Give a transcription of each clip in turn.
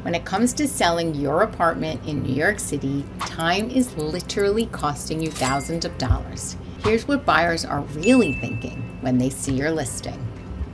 When it comes to selling your apartment in New York City, time is literally costing you thousands of dollars. Here's what buyers are really thinking when they see your listing.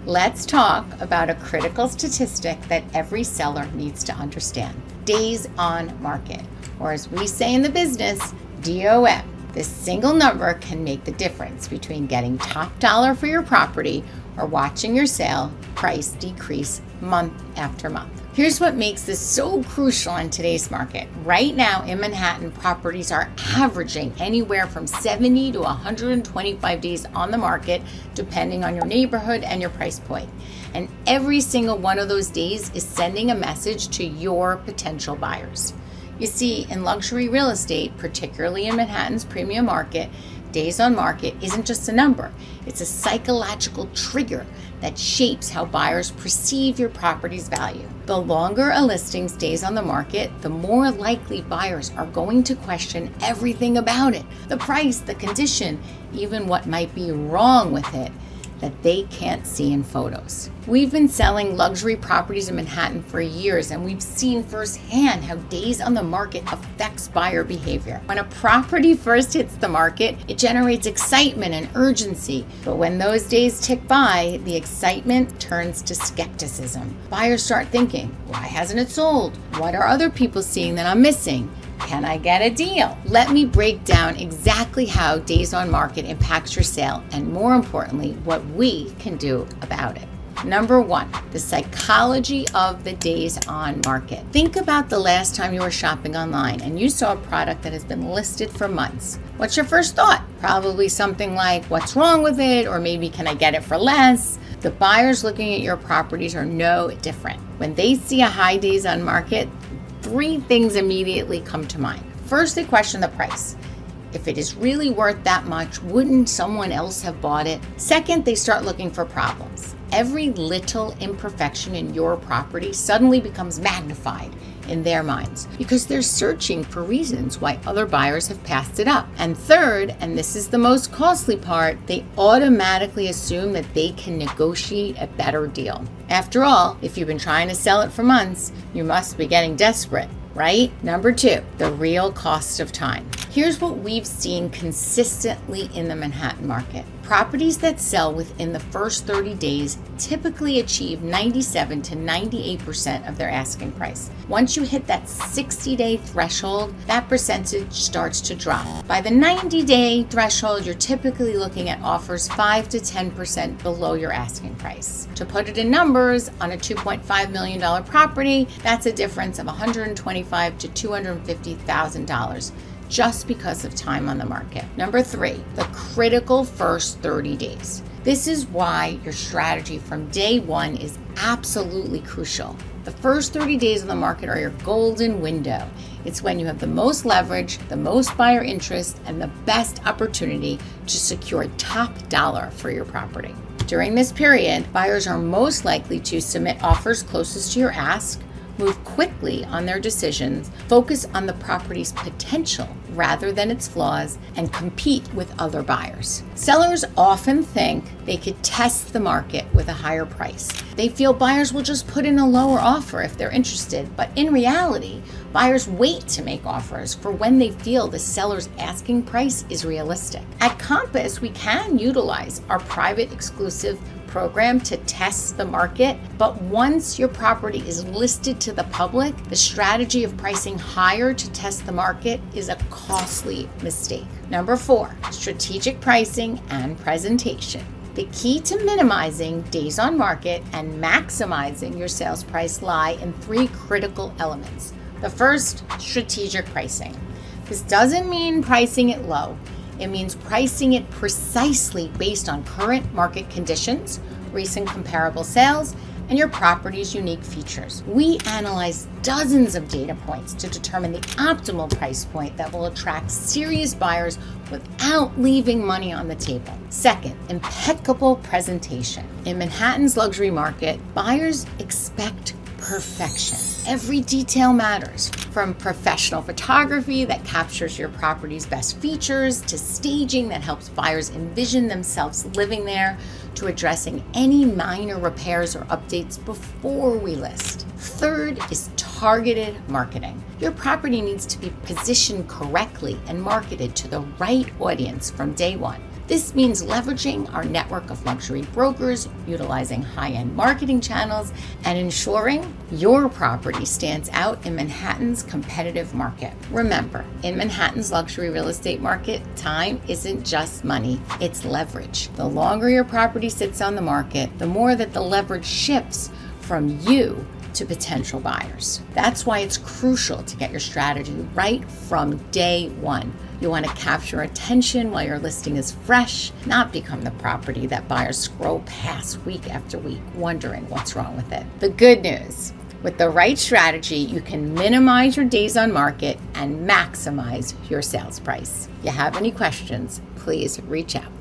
Let's talk about a critical statistic that every seller needs to understand. Days on market, or as we say in the business, DOM. This single number can make the difference between getting top dollar for your property or watching your sale price decrease month after month. Here's what makes this so crucial in today's market. Right now in Manhattan, properties are averaging anywhere from 70 to 125 days on the market, depending on your neighborhood and your price point. And every single one of those days is sending a message to your potential buyers. You see, in luxury real estate, particularly in Manhattan's premium market, days on market isn't just a number. It's a psychological trigger that shapes how buyers perceive your property's value. The longer a listing stays on the market, the more likely buyers are going to question everything about it. The price, the condition, even what might be wrong with it that they can't see in photos. We've been selling luxury properties in Manhattan for years, and we've seen firsthand how days on the market affects buyer behavior. When a property first hits the market, it generates excitement and urgency. But when those days tick by, the excitement turns to skepticism. Buyers start thinking, why hasn't it sold? What are other people seeing that I'm missing? Can I get a deal? Let me break down exactly how days on market impacts your sale, and more importantly, what we can do about it. Number one, the psychology of the days on market. Think about the last time you were shopping online and you saw a product that has been listed for months. What's your first thought? Probably something like, what's wrong with it? Or maybe, can I get it for less? The buyers looking at your properties are no different. When they see a high days on market, three things immediately come to mind. First, they question the price. If it is really worth that much, wouldn't someone else have bought it? Second, they start looking for problems. Every little imperfection in your property suddenly becomes magnified in their minds because they're searching for reasons why other buyers have passed it up. And third, and this is the most costly part, they automatically assume that they can negotiate a better deal. After all, if you've been trying to sell it for months, you must be getting desperate, right? Number two, the real cost of time. Here's what we've seen consistently in the Manhattan market. Properties that sell within the first 30 days typically achieve 97 to 98% of their asking price. Once you hit that 60-day threshold, that percentage starts to drop. By the 90-day threshold, you're typically looking at offers 5 to 10% below your asking price. To put it in numbers, on a $2.5 million property, that's a difference of $125,000 to $250,000. Just because of time on the market. Number three, the critical first 30 days. This is why your strategy from day one is absolutely crucial. The first 30 days on the market are your golden window. It's when you have the most leverage, the most buyer interest, and the best opportunity to secure top dollar for your property. During this period, buyers are most likely to submit offers closest to your ask, move quickly on their decisions, focus on the property's potential rather than its flaws, and compete with other buyers. Sellers often think they could test the market with a higher price. They feel buyers will just put in a lower offer if they're interested, but in reality, buyers wait to make offers for when they feel the seller's asking price is realistic. At Compass, we can utilize our private exclusive program to test the market, but once your property is listed to the public, the strategy of pricing higher to test the market is a costly mistake. Number four, strategic pricing and presentation. The key to minimizing days on market and maximizing your sales price lie in three critical elements. The first, strategic pricing. This doesn't mean pricing it low. It means pricing it precisely based on current market conditions, recent comparable sales, and your property's unique features. We analyze dozens of data points to determine the optimal price point that will attract serious buyers without leaving money on the table. Second, impeccable presentation. In Manhattan's luxury market, buyers expect perfection. Every detail matters, from professional photography that captures your property's best features, to staging that helps buyers envision themselves living there, to addressing any minor repairs or updates before we list. Third is targeted marketing. Your property needs to be positioned correctly and marketed to the right audience from day one. This means leveraging our network of luxury brokers, utilizing high-end marketing channels, and ensuring your property stands out in Manhattan's competitive market. Remember, in Manhattan's luxury real estate market, time isn't just money, it's leverage. The longer your property sits on the market, the more that the leverage shifts from you to potential buyers. That's why it's crucial to get your strategy right from day one. You want to capture attention while your listing is fresh, not become the property that buyers scroll past week after week, wondering what's wrong with it. The good news, with the right strategy, you can minimize your days on market and maximize your sales price. If you have any questions, please reach out.